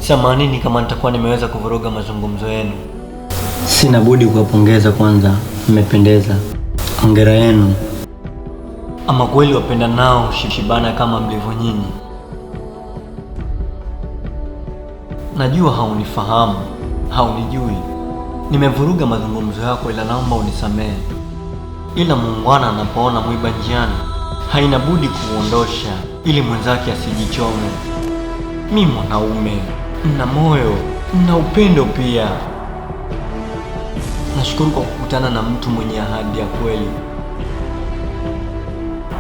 Samanini kama nitakuwa nimeweza kuvuruga mazungumzo yenu. Sina budi kuwapongeza kwanza, mmependeza. Hongera yenu. Ama kweli wapenda nao shibana kama mlivyo nyinyi. Najua haunifahamu, haunijui. Nimevuruga mazungumzo yako, ila naomba unisamehe. Ila muungwana anapoona mwiba njiani, haina budi kuondosha ili mwenzake asijichome. Mimi mwanaume, nina moyo, nina upendo pia. Nashukuru kwa kukutana na mtu mwenye ahadi ya kweli.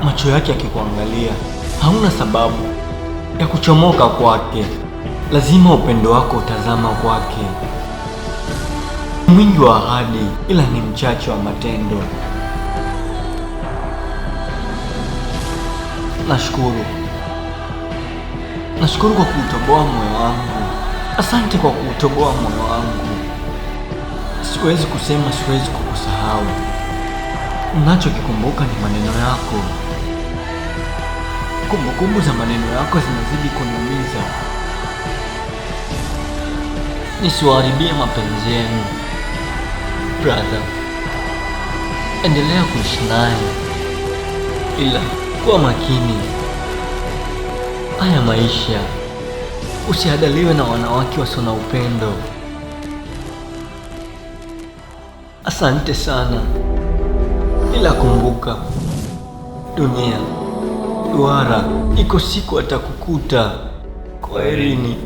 Macho yake yakikuangalia, hauna sababu ya kuchomoka kwake. Lazima upendo wako utazama kwake. Mwingi wa ahadi, ila ni mchache wa matendo. Nashukuru kwa kuutoboa moyo wangu. Asante kwa kuutoboa moyo wangu. Siwezi kusema siwezi kukusahau. Ninachokikumbuka ni maneno yako. Kumbukumbu za maneno yako zinazidi kuniumiza. Nisiwaharibie mapenzi yenu. Brother, endelea kuishi naye, ila kuwa makini. Haya maisha, usihadaliwe na wanawake wasio na upendo. Asante sana, ila kumbuka, dunia duara, iko siku atakukuta. Kwaherini.